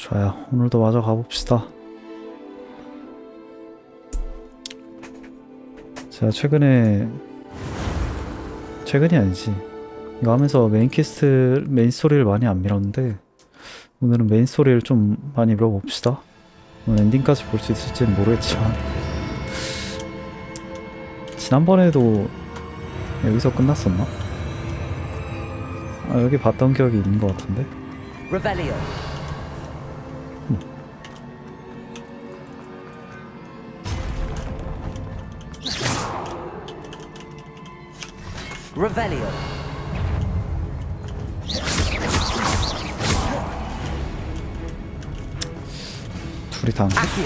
좋아요. 오늘도 마저 가봅시다. 제가 최근이 아니지. 이거 하면서 메인 스토리를 많이 안 밀었는데 오늘은 메인 스토리를 좀 많이 밀어봅시다. 오늘 엔딩까지 볼 수 있을지는 모르겠지만 지난번에도 여기서 끝났었나? 아, 여기 봤던 기억이 있는 것 같은데. Revelio. Revelio. 둘이 다 Accio.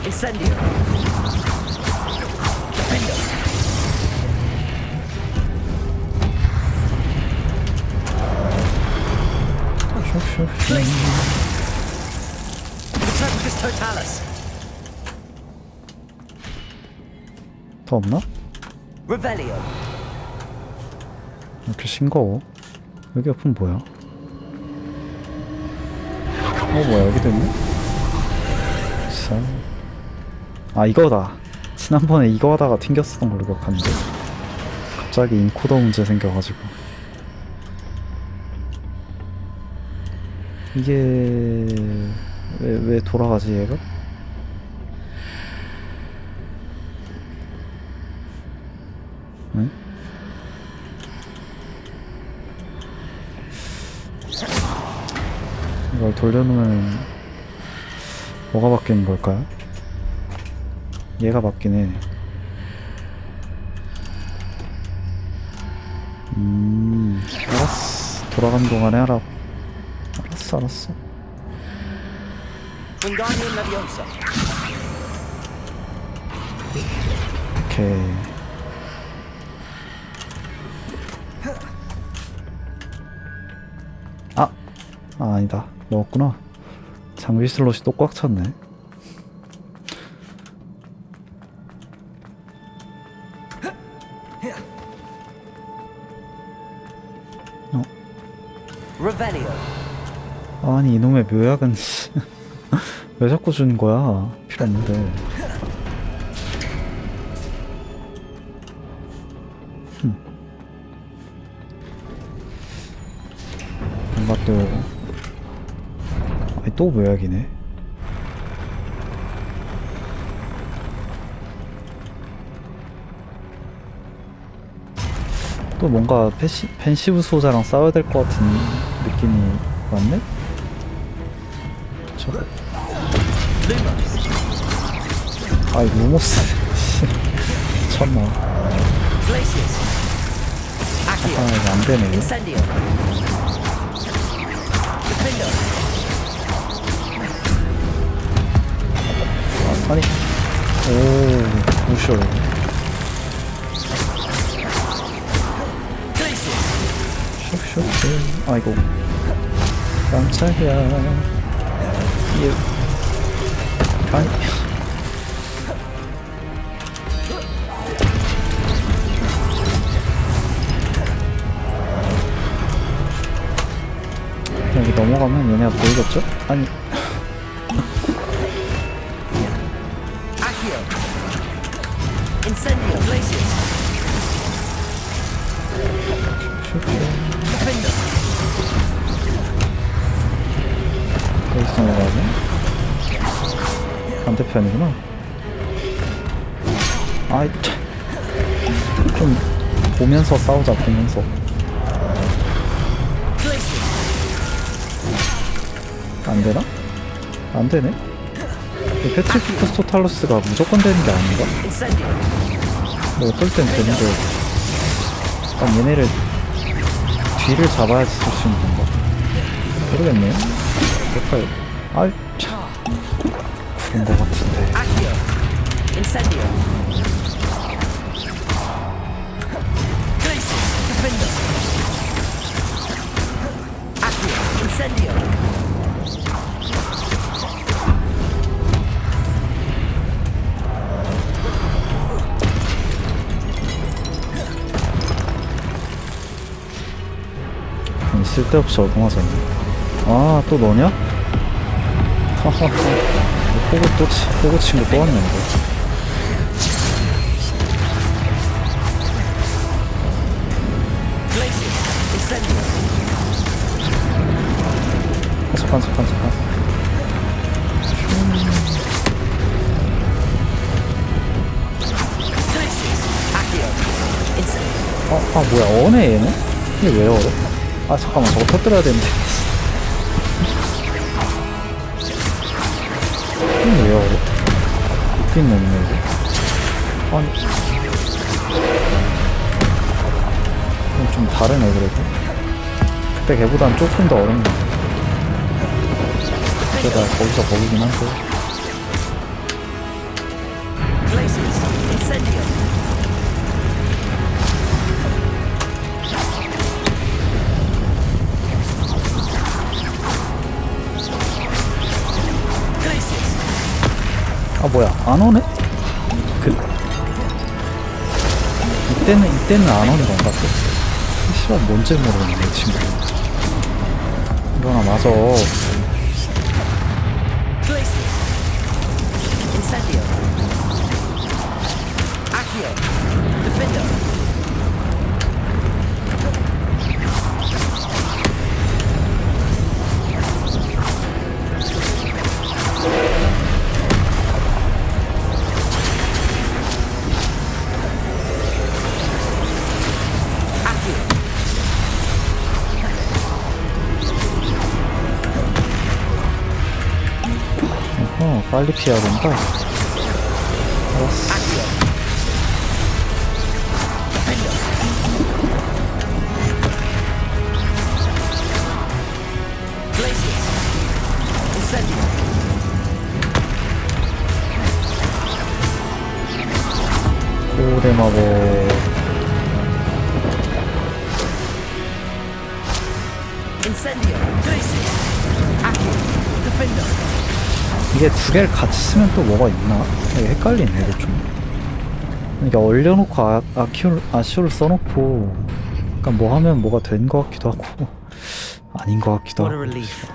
Incendio. Defendo. Return Totalis. 더 없나? Revelio. 이렇게 싱거워. 여기 옆은 뭐야? 뭐야, 여기도 있네? 아, 이거다. 지난번에 이거 하다가 튕겼었던 걸로 기억하는데 갑자기 인코더 문제 생겨가지고. 이게 왜 돌아가지 얘가? 응? 이걸 돌려놓으면 뭐가 바뀌는 걸까요? 얘가 바뀌네. 알았어. 돌아가는 동안에 하라고. 알았어. Wingardium Leviosa. 오케이. 아니다. 먹었구나. 장비 슬롯이 또 꽉 찼네. Revelio. 아니, 이놈의 묘약은 왜 자꾸 주는 거야? 필요 없는데. 뭔가 또 묘약이네. 또 뭔가 펜시브 소자랑 싸워야 될 것 같은 느낌이 왔네? 저거. 아이, 루모스. 미쳤나. Glacius. Accio. 이거 안 되네. Incendio. Defendo. 아니. 오, 무셔. Glacius. 슉슉슉. 아이고. 깜짝이야. 아니. 여기 넘어가면 얘네가 보이겠죠? 아니. Accio. Incendio. Glacius. Defendo. 여기서 넘어가네. 반대편이구나. 아이, 좀 보면서 싸우자. 보면서. 안되나? 안되네? 이 페트리피쿠스 토탈루스가 무조건 되는 게 아닌가? 뭐 어떨 땐 되는데 약간 얘네를 뒤를 잡아야지 쓸 수 있는 건가? 모르겠네요. 될까요? 아이 참 그런 거 같은데. 쓸데없이 어동하잖아. 아, 또 너냐? 호구 친구 또 왔네 이거. Glacius. Incendio. 잠깐. Glacius. Accio. Incendio. 뭐야 어네 얘는? 이게 왜 얼어? 잠깐만 저거 터뜨려야 되는데. 이게 왜 얼어? 웃긴 놈이네 이거. 아니 이건 좀 다르네 그래도. 그때 걔보단 조금 더 어렵네. 그래다 거기서 거기긴 한데. Glacius. Incendio. Glacius. 뭐야 안 오네? 이때는 안 오는 건가 또? 씨발 뭔지 모르겠네 이 친구. 일어나 맞아. Glacius. Incendio. Accio. Defendo. Accio. 빨리 피해야 된다. 알았어. Accio. Defendo. Glacius. Incendio. 고대 마법. Incendio. Glacius. Accio. Defendo. 이게 두 개를 같이 쓰면 또 뭐가 있나? 이게 헷갈리네 이거 좀. 이게 얼려놓고 아시오를 써놓고 약간 뭐 하면 뭐가 된 것 같기도 하고 아닌 것 같기도 What a 하고. relief.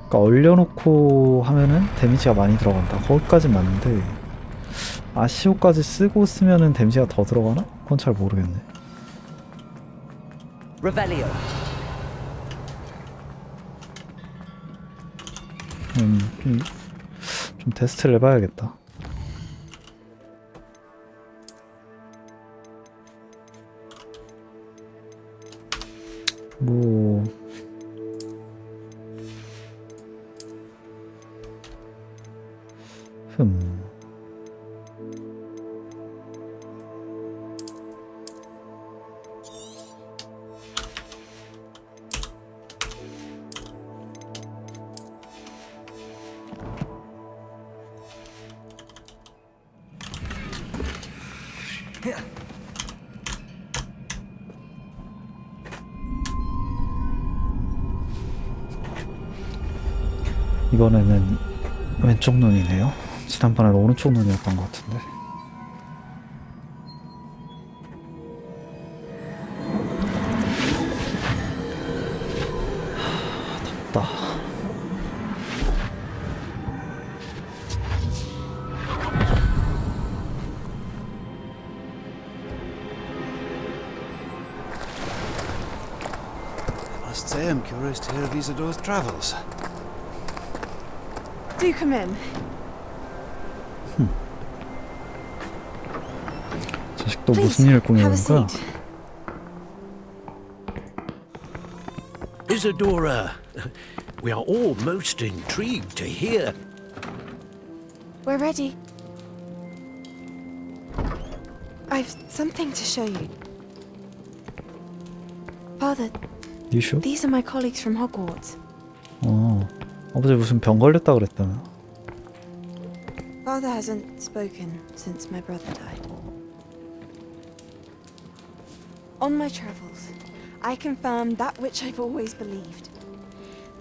그러니까 얼려놓고 하면은 데미지가 많이 들어간다. 거기까진 맞는데 아시오까지 쓰고 쓰면은 데미지가 더 들어가나? 그건 잘 모르겠네. Revelio. 좀 테스트를 해봐야겠다. 뭐 이번에는 왼쪽 눈이네요. 지난번에는 오른쪽 눈이었던 것 같은데. 덥다. I must say I'm curious to hear of Isidore's travels. Do come in. 자식도 Please, 무슨 일을 꾸미는 have a 거야? seat. Isadora, we are all most intrigued to hear. We're ready. I've something to show you. Father, 이슈? these are my colleagues from Hogwarts. 아버지 무슨 병 걸렸다 그랬다며. Father hasn't spoken since my brother died. On my travels, I confirmed that which I've always believed.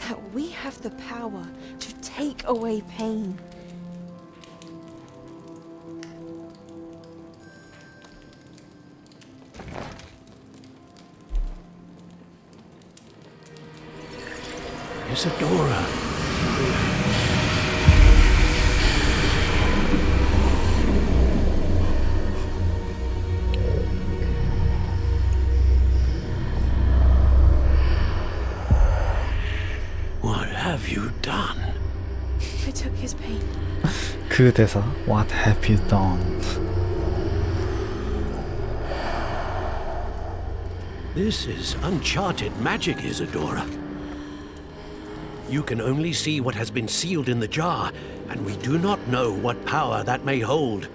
That we have the power to take away pain. Isadora. What have you done? I took his pain. 그 대사 What have you done? This is uncharted magic, Isadora. You can only see what has been sealed in the jar, and we do not know what power that may hold.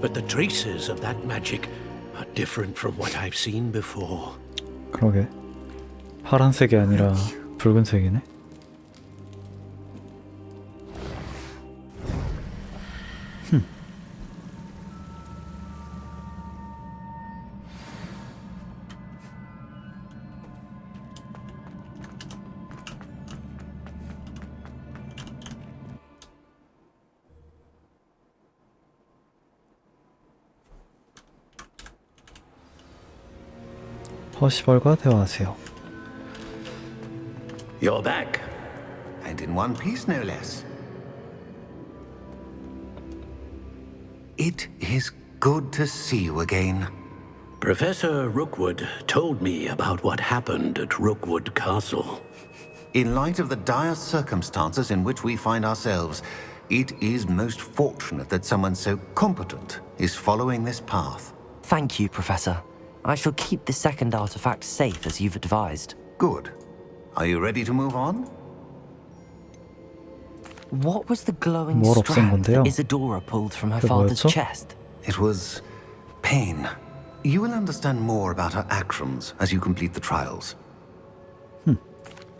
But the traces of that magic are different from what I've seen before. 그러게 파란색이 아니라 붉은색이네. 퍼시벌과 대화하세요. You're back. And in one piece, no less. It is good to see you again. Professor Rookwood told me about what happened at Rookwood Castle. In light of the dire circumstances in which we find ourselves, it is most fortunate that someone so competent is following this path. Thank you, Professor. I shall keep the second artifact safe as you've advised. Good. Are you ready to move on? What was the glowing 뭘 없앤 strand 건데요? that Isadora pulled from her 그게 father's 뭐였죠? chest? It was pain. You will understand more about her actions as you complete the trials.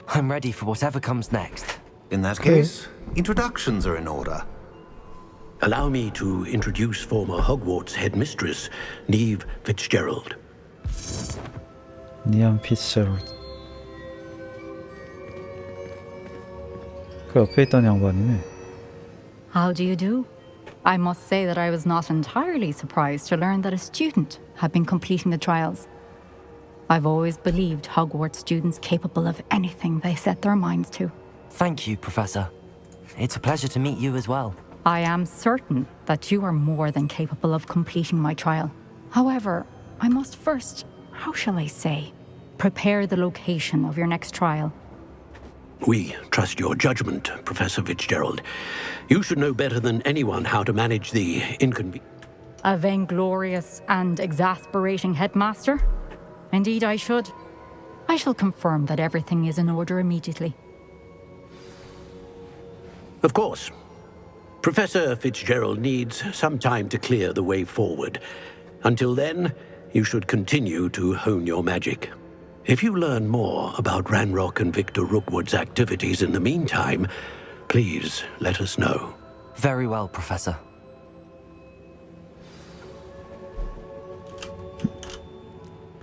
I'm ready for whatever comes next. In that Okay. case, introductions are in order. Allow me to introduce former Hogwarts headmistress, Neve Fitzgerald. 니안 피츠제럴드. 그 옆에 있던 양반이네. How do you do? I must say that I was not entirely surprised to learn that a student had been completing the trials. I've always believed Hogwarts students capable of anything they set their minds to. Thank you, Professor. It's a pleasure to meet you as well. I am certain that you are more than capable of completing my trial. However, I must first, how shall I say, prepare the location of your next trial. We trust your judgment, Professor Fitzgerald. You should know better than anyone how to manage the inconvenience. A vainglorious and exasperating headmaster? Indeed, I should. I shall confirm that everything is in order immediately. Of course. Professor Fitzgerald needs some time to clear the way forward. Until then, you should continue to hone your magic. If you learn more about Ranrock and Victor Rookwood's activities in the meantime, please let us know. Very well, Professor.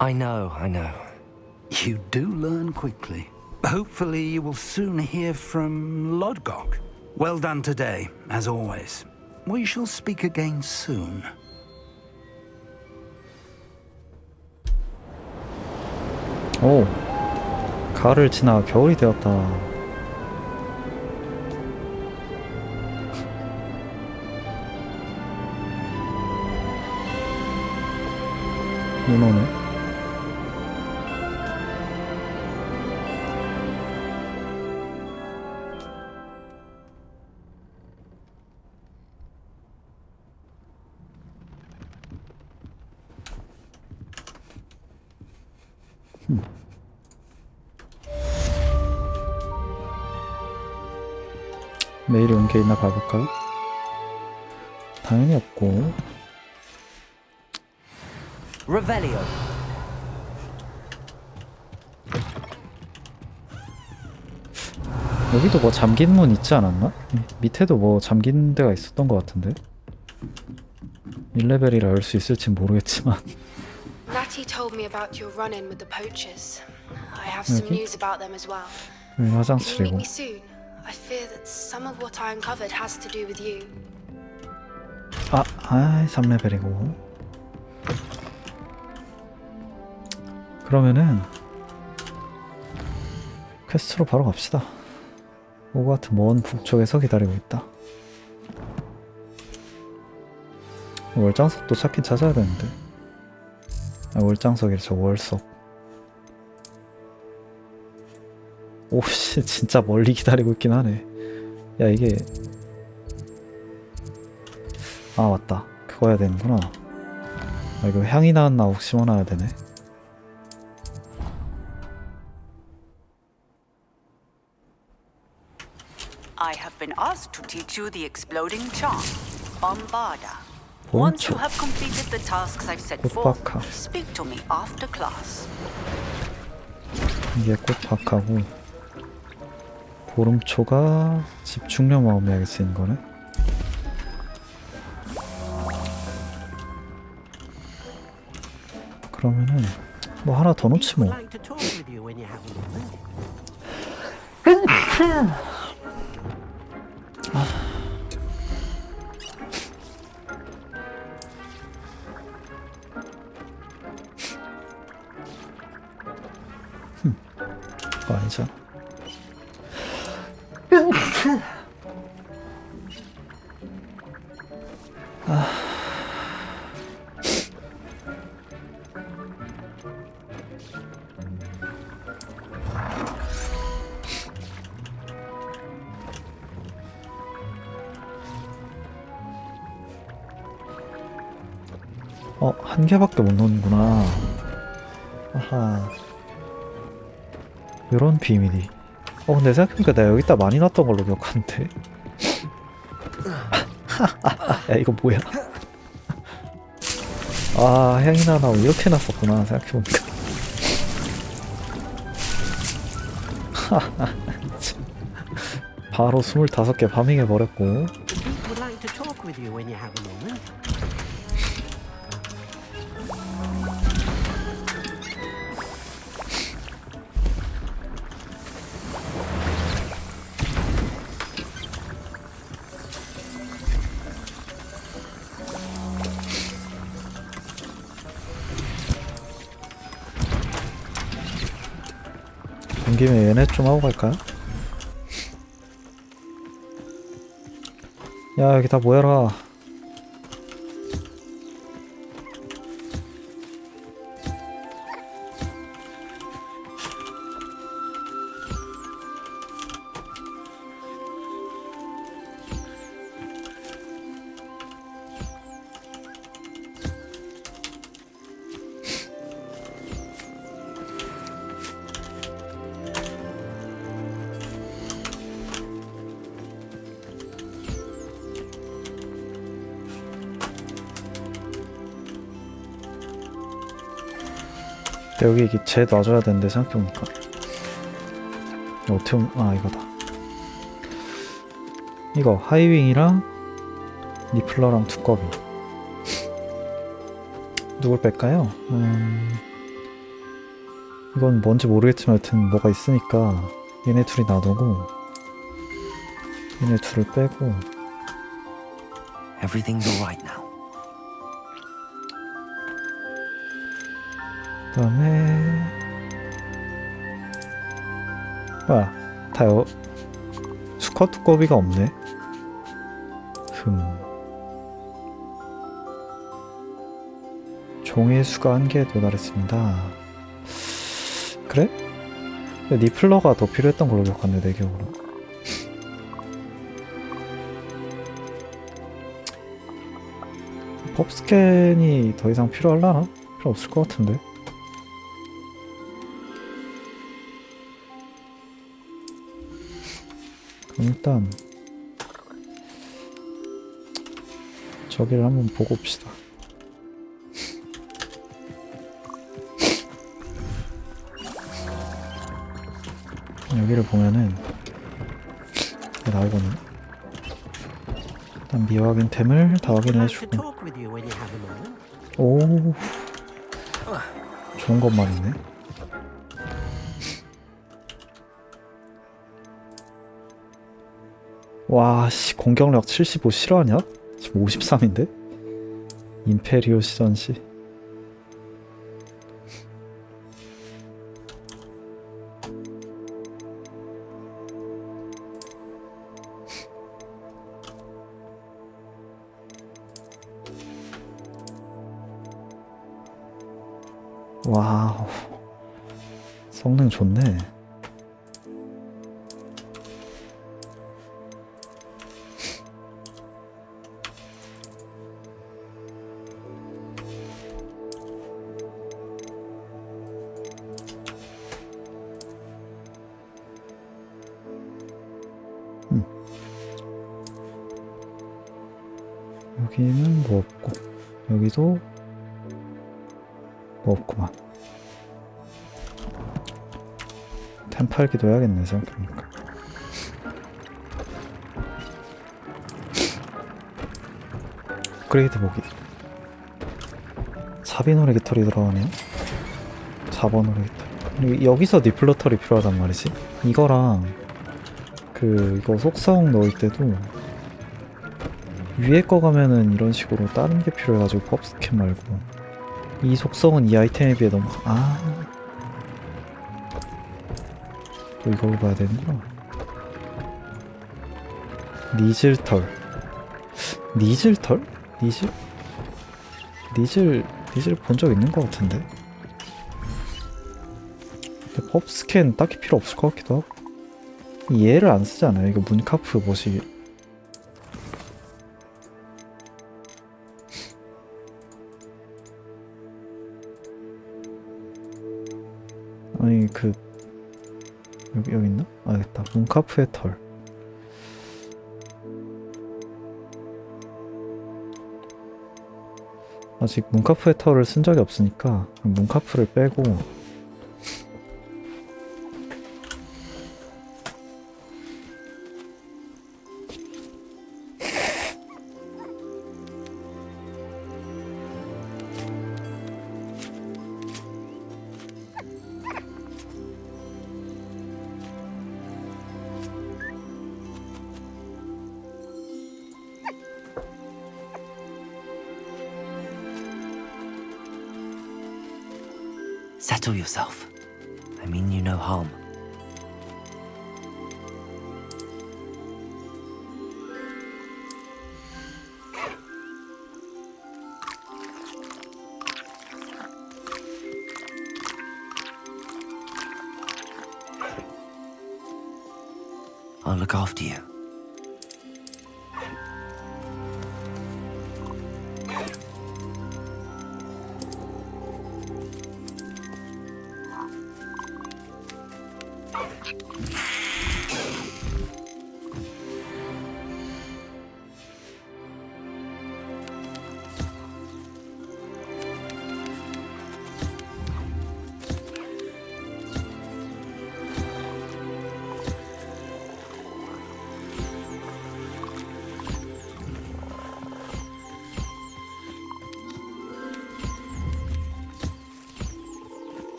I know. You do learn quickly. Hopefully you will soon hear from Lodgok. Well done today, as always. We shall speak again soon. 오, 가을을 지나 겨울이 되었다. 눈 오네. 메일이 온 게 있나 봐볼까요? 당연히 없고. Revelio. 여기도 뭐 잠긴 문 있지 않았나? 밑에도 뭐 잠긴 데가 있었던 것 같은데. 1레벨이라 열 수 있을진 모르겠지만. Natty told me about your run-in with the poachers. I have some Okay. news about them as well. 여기 Can you meet 화장실이고. me soon? I fear that some of what I uncovered has to do with you. 아이 3레벨이고. 그러면은 퀘스트로 바로 갑시다. 호그와트 먼 북쪽에서 기다리고 있다. 월장석도 찾긴 찾아야 되는데. 아, 월장석이 저 월석. 오씨, 진짜 멀리 기다리고 있긴 하네. 야, 이게 아, 맞다. 그거 해야 되는구나. 아, 이거 향이 나왔나 혹시 심어놔야 되네. I have been asked to teach you the exploding charm, Bombarda. Once you 오른쪽 have completed the tasks I've set forth, 꽃박하. speak to me after class. 이게 꽃박하고 보름초가 집중력 마음에 쓰인 거네. 그러면은 뭐 하나 더 놓지 뭐. 그거 아니잖아. 한 개밖에 못 넣는구나. 아하. 요런 비밀이. 근데 생각해보니까 내가 여기다 많이 놨던 걸로 기억하는데. 야, 이거 뭐야? 아, 향이 나나 이렇게 놨었구나, 생각해보니까. 바로 25개 파밍해버렸고. 온 김에 얘네 좀 하고 갈까요? 야, 여기 다 모여라. 여기 이게 쟤 놔줘야 되는데 생각해보니까 어떻게 아, 이거다. 이거 하이윙이랑 니플러랑 두꺼비. 누굴 뺄까요? 이건 뭔지 모르겠지만 여튼 뭐가 있으니까 얘네 둘이 놔두고 얘네 둘을 빼고. Everything's alright now. 그 다음에 뭐야, 다 수컷 두꺼비가 없네. 종의 수가 한계에 도달했습니다. 그래? 니플러가 더 필요했던 걸로 기억하는데 내 기억으로. 펍스캔이 더 이상 필요할라나? 필요 없을 것 같은데. 그럼 일단 저기를 한번 보고 옵시다. 여기를 보면은 나오거든요. 일단 미확인템을 다 확인해주고. 오, 좋은 것만 있네. 와, 씨, 공격력 75 실화냐? 지금 53인데? 임페리오 시전시. 와우. 성능 좋네. 여기는 뭐 없고, 여기도 뭐 없구만. 템 팔기도 해야겠네, 생각해보니까. 업그레이드 보기. 자비노래 깃털이 들어가네요. 자버노래 깃털. 여기서 니플러털이 필요하단 말이지. 이거랑 이거 속성 넣을 때도 위에 거 가면은 이런 식으로 다른 게 필요해가지고 펍 스캔 말고 이 속성은 이 아이템에 비해 너무 또 이걸로 봐야 되는구나. 니즐털. 니즐털? 니즐 본 적 있는 것 같은데. 근데 펍 스캔 딱히 필요 없을 것 같기도 하고. 얘를 안 쓰잖아요. 이거 문카프 뭐시. 아니 여기 있나? 아, 됐다. 문카프의 털. 아직 문카프의 털을 쓴 적이 없으니까 문카프를 빼고 Settle yourself. I mean you no harm. I'll look after you.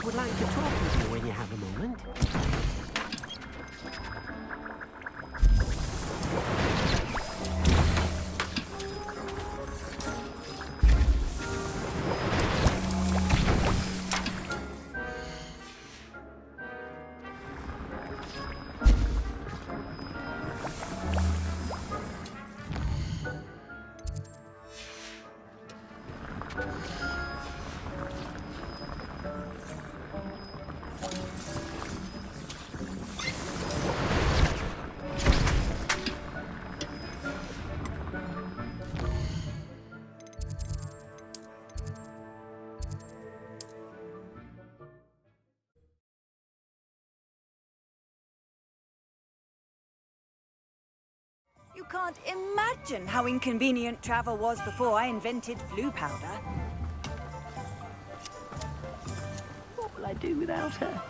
would like to talk with you when you have a moment. You can't imagine how inconvenient travel was before I invented flu powder. What will I do without her?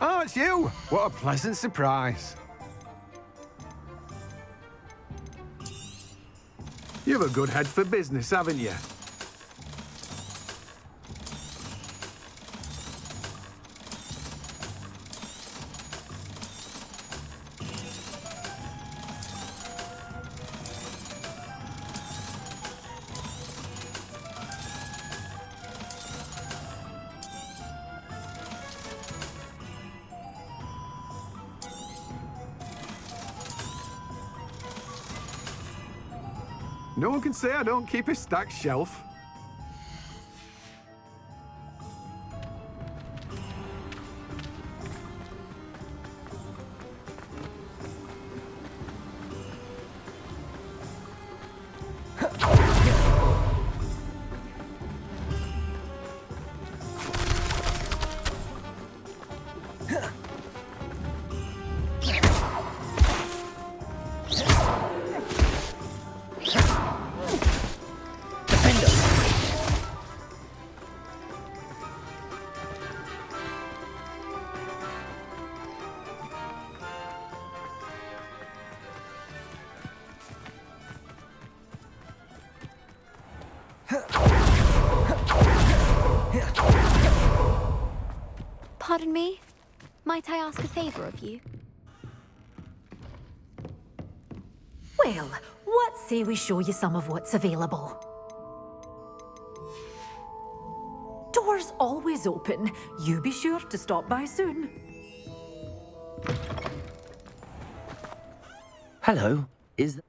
Oh, it's you! What a pleasant surprise. You've a good head for business, haven't you? No one can say I don't keep a stacked shelf. Pardon me? Might I ask a favor of you? Well, what say we show you some of what's available? Doors always open. You be sure to stop by soon. Hello,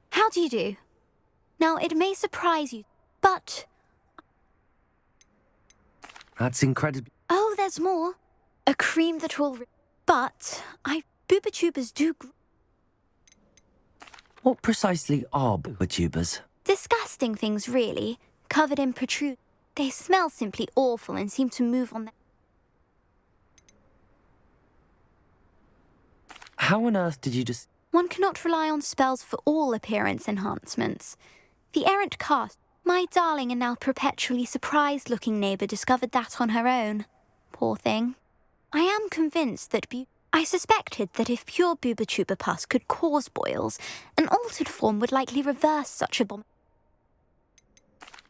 How do you do? Now, it may surprise you, but... That's incredible. Oh, there's more. A cream that will... But boobachubas do... What precisely are boobachubas? Disgusting things, really. Covered in protrude. They smell simply awful and seem to move on their... How on earth did you just... One cannot rely on spells for all appearance enhancements. The errant cast, my darling and now perpetually surprised-looking neighbour, discovered that on her own. Poor thing. I am convinced that I suspected that if pure boobachuba pus could cause boils, an altered form would likely reverse such a bomb.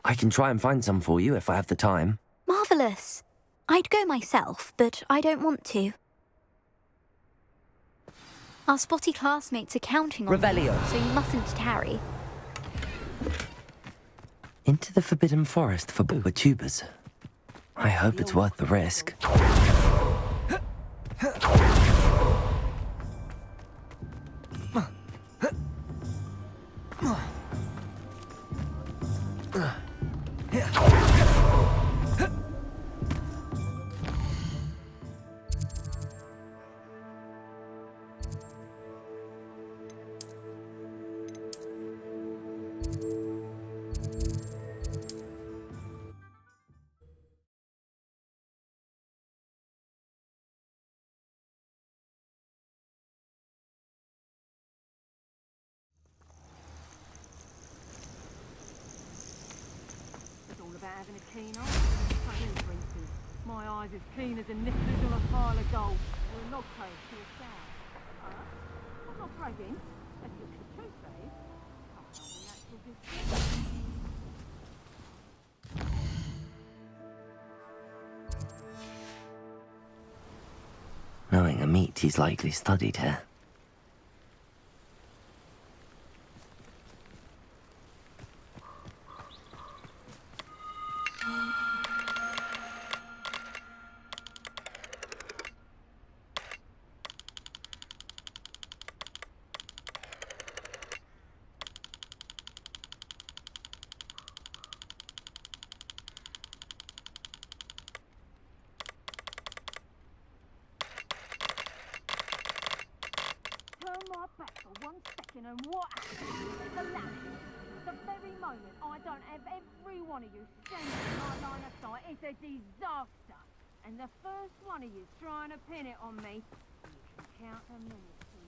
I can try and find some for you if I have the time. Marvellous. I'd go myself, but I don't want to. Our spotty classmates are counting on you, so you mustn't tarry. Into the Forbidden Forest for boobachubas. I hope it's worth the risk. Having a keen eye. For instance, my eye's as keen as a nippers on a pile of gold, or a log post to a sow. I'm not bragging. That's just the truth, babe. smelling a meat he's likely studied here. Turn my back for 1 second and what happens? The lamp. The very moment I don't have every one of you standing in my line of sight, it's a disaster. And the first one of you trying to pin it on me, you can count the minutes till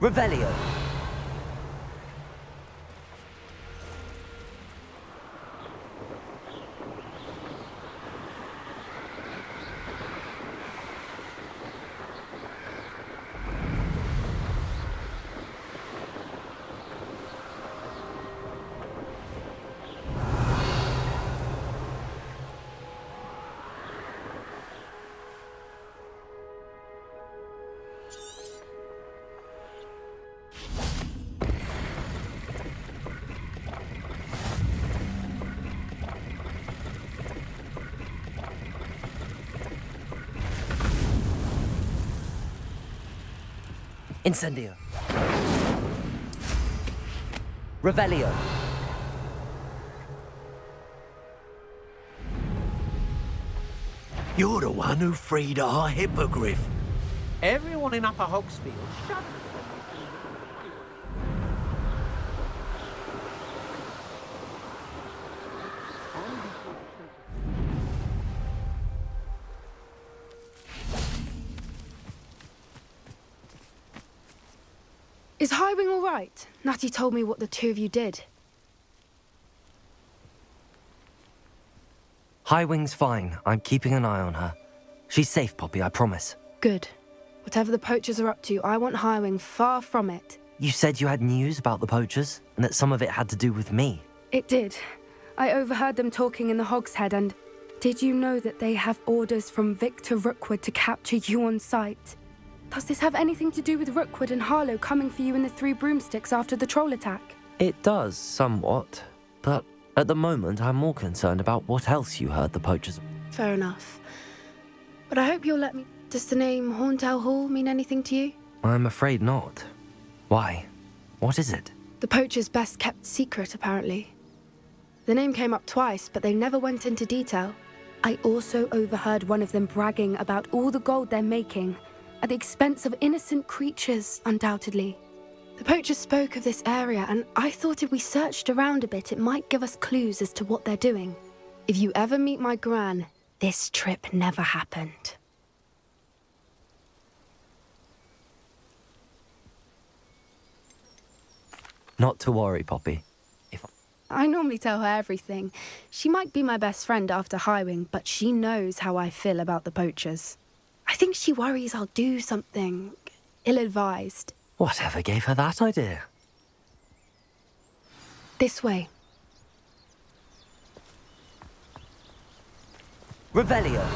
you... Revelio. Incendio. Revelio. You're the one who freed our hippogriff. Everyone in Upper Hogsfield shuddered. Is Highwing all right? Natty told me what the two of you did. Highwing's fine. I'm keeping an eye on her. She's safe, Poppy, I promise. Good. Whatever the poachers are up to, I want Highwing far from it. You said you had news about the poachers, and that some of it had to do with me. It did. I overheard them talking in the Hogshead, and did you know that they have orders from Victor Rookwood to capture you on sight? Does this have anything to do with Rookwood and Harlow coming for you in the Three Broomsticks after the troll attack? It does, somewhat. But at the moment, I'm more concerned about what else you heard the poachers... Fair enough. But I hope you'll let me... Does the name Horntail Hall mean anything to you? I'm afraid not. Why? What is it? The poachers' best kept secret, apparently. The name came up twice, but they never went into detail. I also overheard one of them bragging about all the gold they're making, at the expense of innocent creatures, undoubtedly. The poachers spoke of this area, and I thought if we searched around a bit, it might give us clues as to what they're doing. If you ever meet my gran, this trip never happened. Not to worry, Poppy. I normally tell her everything. She might be my best friend after Highwing, but she knows how I feel about the poachers. I think she worries I'll do something ill-advised. Whatever gave her that idea? This way. Revelio.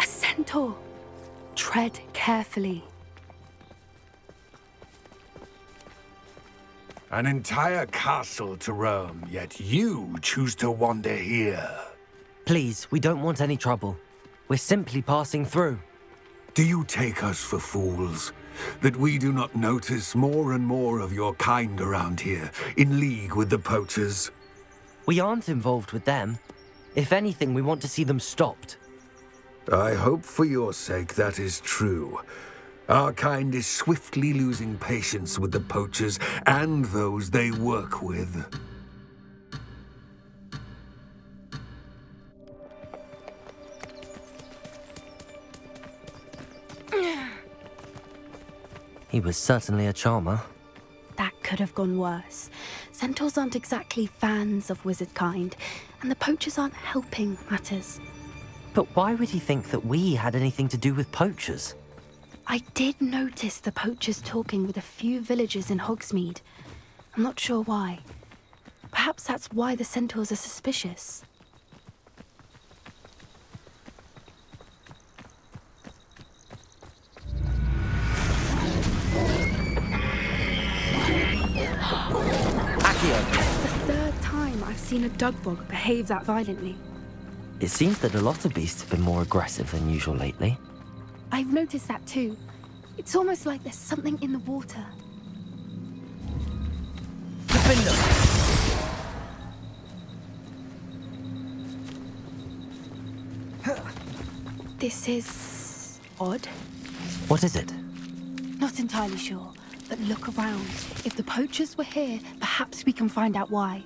A centaur. Tread carefully. An entire castle to roam, yet you choose to wander here. Please, we don't want any trouble. We're simply passing through. Do you take us for fools? That we do not notice more and more of your kind around here, in league with the poachers? We aren't involved with them. If anything, we want to see them stopped. I hope for your sake that is true. Our kind is swiftly losing patience with the poachers and those they work with. He was certainly a charmer. That could have gone worse. Centaurs aren't exactly fans of wizard kind, and the poachers aren't helping matters. But why would he think that we had anything to do with poachers? I did notice the poachers talking with a few villagers in Hogsmeade. I'm not sure why. Perhaps that's why the centaurs are suspicious. It's the third time I've seen a dugbog behave that violently. It seems that a lot of beasts have been more aggressive than usual lately. I've noticed that too. It's almost like there's something in the water. Defender! This is odd. What is it? Not entirely sure, but look around. If the poachers were here, perhaps we can find out why.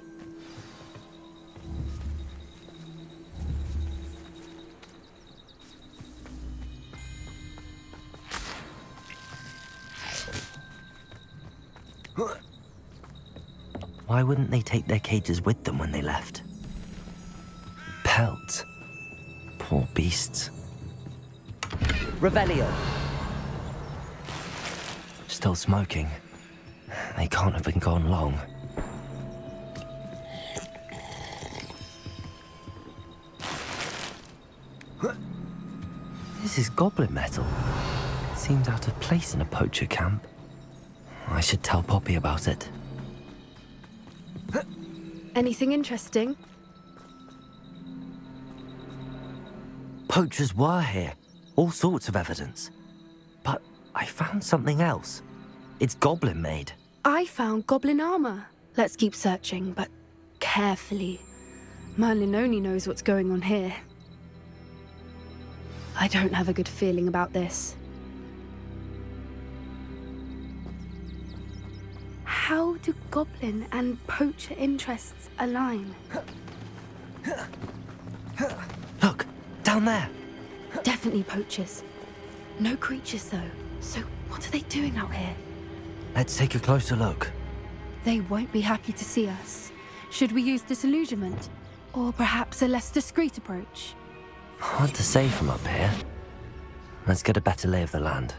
Why wouldn't they take their cages with them when they left? Pelts. Poor beasts. Revelio. Still smoking. They can't have been gone long. This is goblin metal. Seems out of place in a poacher camp. I should tell Poppy about it. Anything interesting? Poachers were here. All sorts of evidence. But I found something else. It's goblin made. I found goblin armor. Let's keep searching, but carefully. Merlin only knows what's going on here. I don't have a good feeling about this. How do goblin and poacher interests align? Look, down there. Definitely poachers. No creatures though. So what are they doing out here? Let's take a closer look. They won't be happy to see us. Should we use disillusionment? Or perhaps a less discreet approach? Hard to say from up here. Let's get a better lay of the land.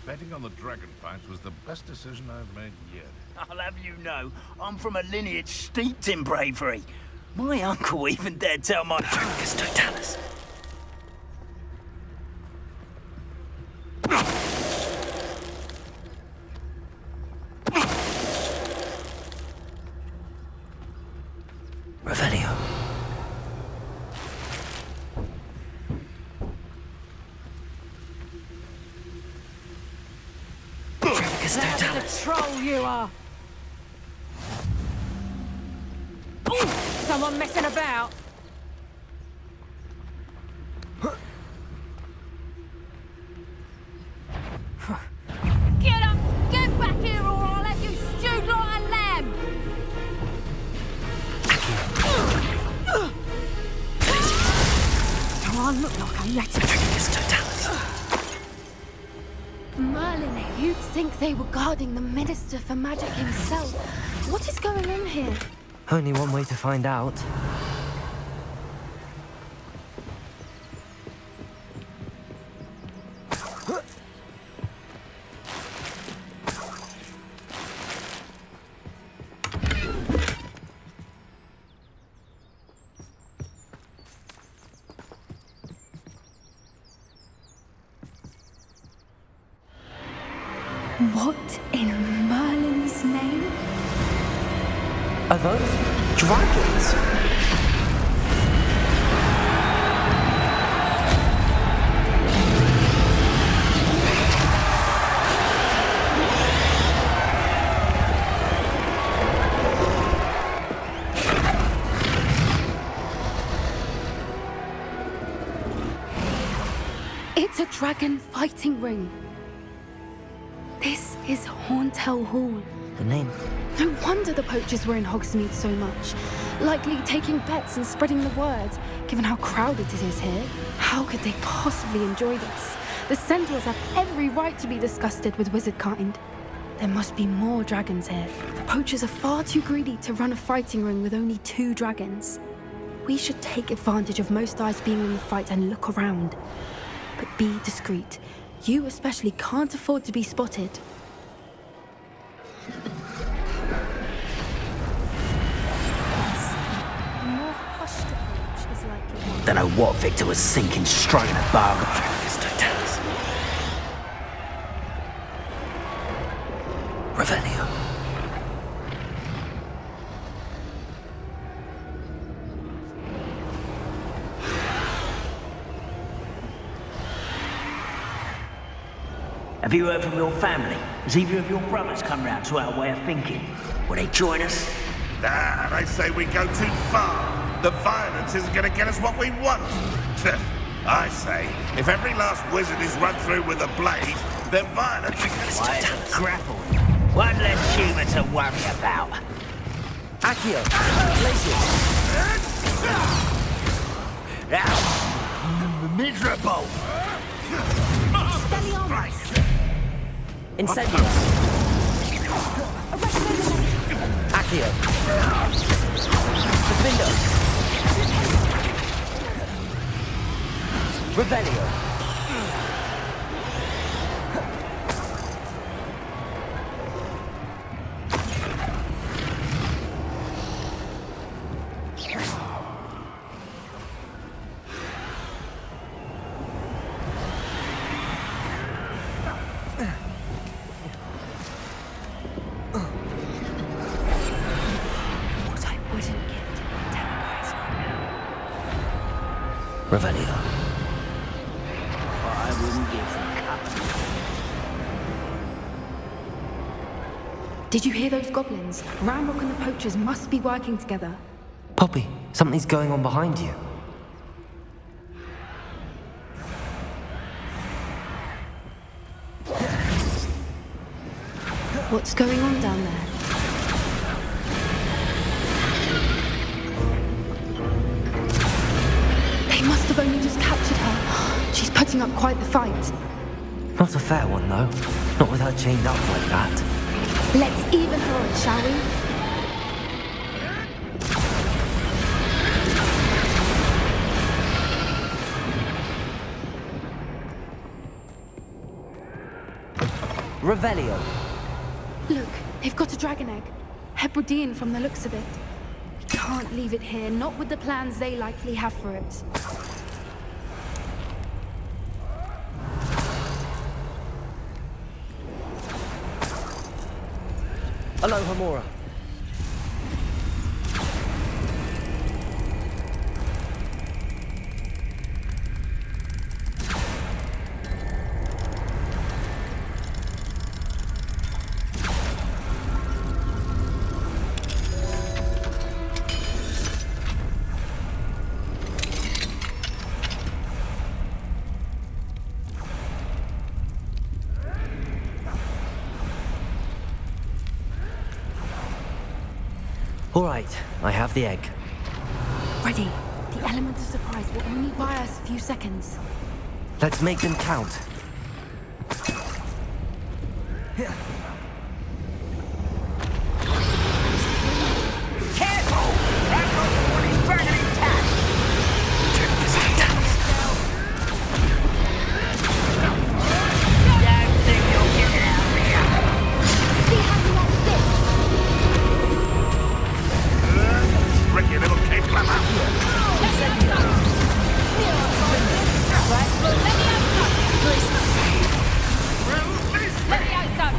Betting on the dragon fights was the best decision I've made yet. I'll have you know, I'm from a lineage steeped in bravery. My uncle even dared tell my... Focus, Totalis. Revelio. Focus, Totalis. Troll you are! Ooh, someone messing about! Get up! Get back here or I'll have you stewed like a lamb! Oh, I look like a letter. Focus, Totalis. Merlin, you'd think they were guarding the Minister for Magic himself. What is going on here? Only one way to find out. What in Merlin's name? Are those dragons? It's a dragon fighting ring. This is Horntail Hall. the name. No wonder the poachers were in Hogsmeade so much. Likely taking bets and spreading the word, given how crowded it is here. How could they possibly enjoy this? The centaurs have every right to be disgusted with wizard kind. There must be more dragons here. The poachers are far too greedy to run a fighting ring with only 2 dragons. We should take advantage of most eyes being in the fight and look around. But be discreet. You especially can't afford to be spotted. A more hushed approach is likely. Don't know what Victor was thinking, striking a bargain. Revelio. Have you heard from your family? Has either of your brothers come round to our way of thinking? Will they join us? Nah, they say we go too far. The violence isn't going to get us what we want. I say, if every last wizard is run through with a blade, then violence is Why, it's a grapple. One less human to worry about. Accio. Glacius. Now, miserable. Incendio. Accio. Defendo. Revelio. Revelio. I wouldn't give them company. Did you hear those goblins? Ramrock and the poachers must be working together. Poppy, something's going on behind you. What's going on down there? They must have only just captured her. She's putting up quite the fight. Not a fair one, though. Not with her chained up like that. Let's even her on, shall we? Revelio. Look, they've got a dragon egg. Hebridean from the looks of it. We can't leave it here, not with the plans they likely have for it. Aloha Mora. All right, I have the egg. Ready. The element of surprise will only buy us a few seconds. Let's make them count. Careful! That one is dragon intact! Don't think you'll get it out of here! See how you like this? Ricky little cave clammer. Let me out, son.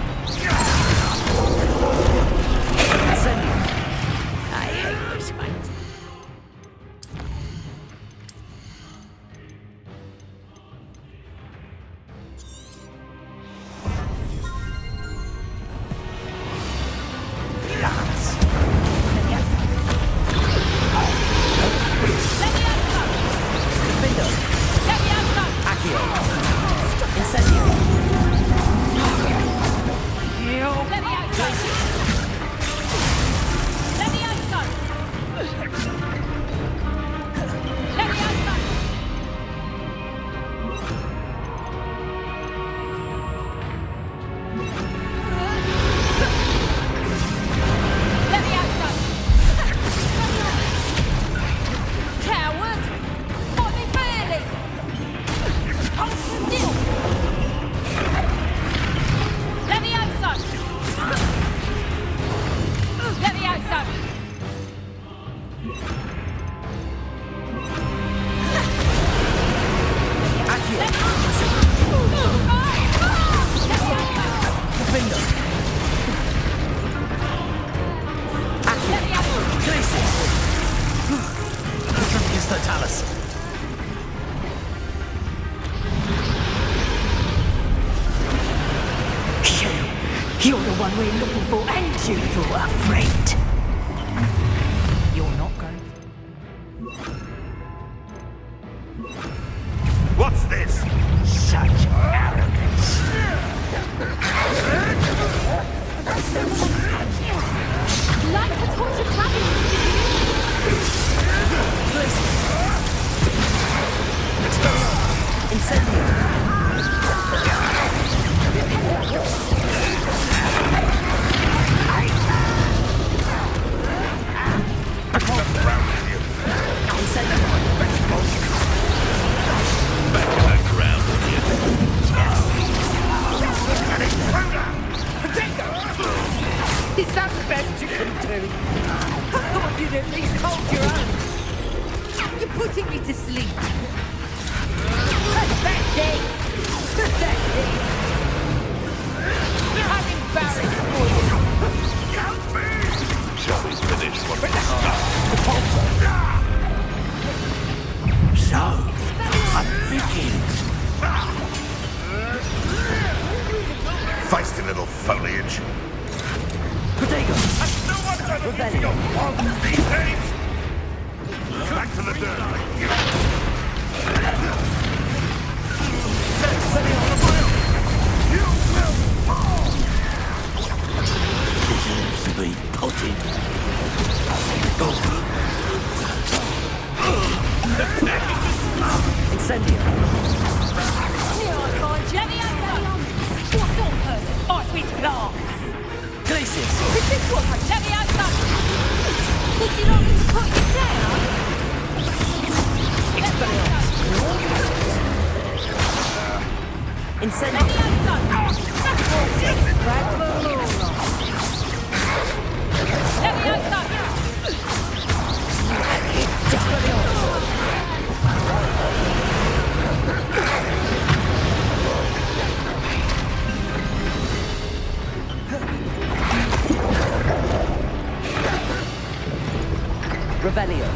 we're looking for, and you brought a friend. You're not going. What's this? Such arrogance. Like a tortured dragon! Is that the best you can do? I thought you'd at least hold your own. You're putting me to sleep. Pathetic! Pathetic! I'm embarrassed for you. Shall we finish what we So, I'm begins. Feisty little foliage. Potato. No one's going to your problems these days. Back to the dirt. You will fall. Deserves to be potted. Incendio. What's on person? Ice with glass. Glacius. Is this what I let me outside? Would you like me to put you down? Expelliarmus. Incendio. Let me outside. Revelio.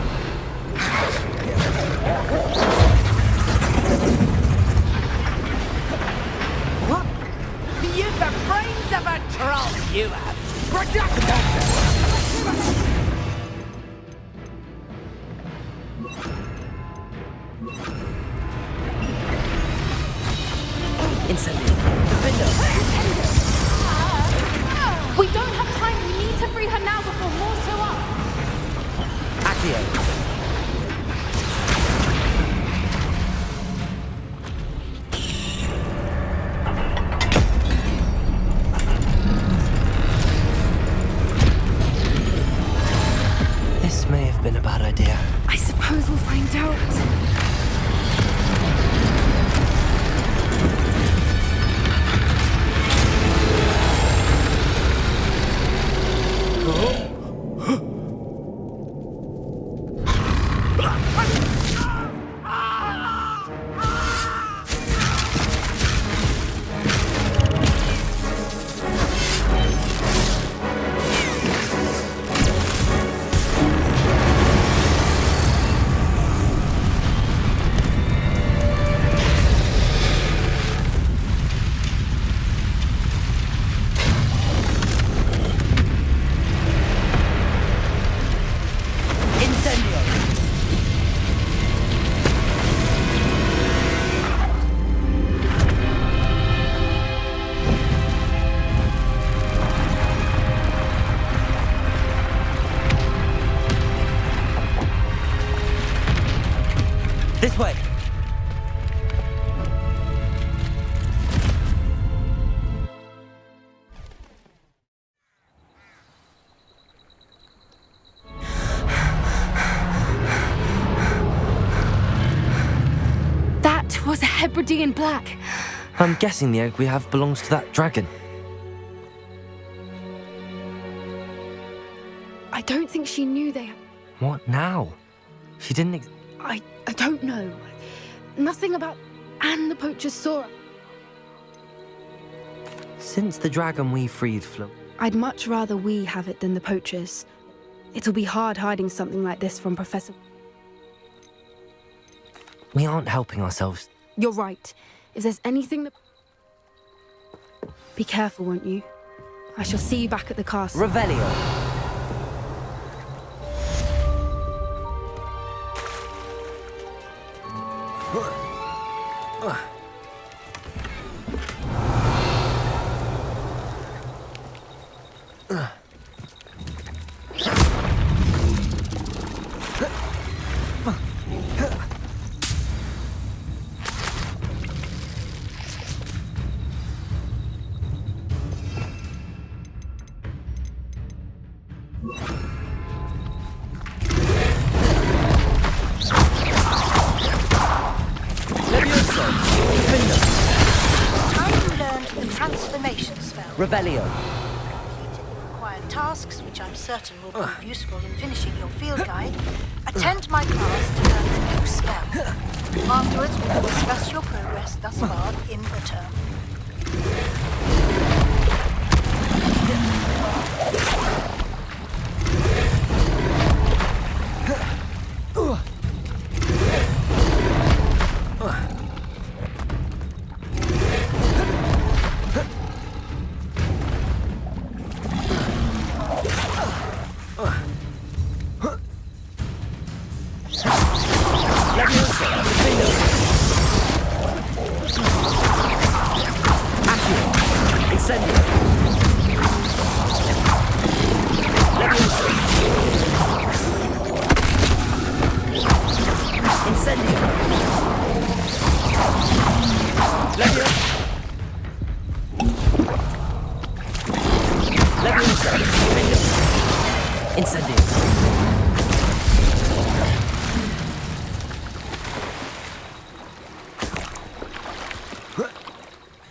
What? You've the brains of a troll, you have. Incendio. Defendo. We don't have time. We need to free her now before more show up. Accio. This may have been a bad idea. I suppose we'll find out. This way. That was a Hebridean black. I'm guessing the egg we have belongs to that dragon. I don't think she knew they... What now? She didn't... I don't know. Nothing about... And the poachers saw her. Since the dragon we freed flew... I'd much rather we have it than the poachers. It'll be hard hiding something like this from Professor... We aren't helping ourselves. You're right. If there's anything that... Be careful, won't you? I shall see you back at the castle. Revelio. Time you learned the transformation spell. Revelio. Required tasks, which I'm certain will prove useful in finishing your field guide. Attend my class to learn the new spell. Afterwards, we will discuss your progress thus far in the term.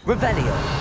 Revelio.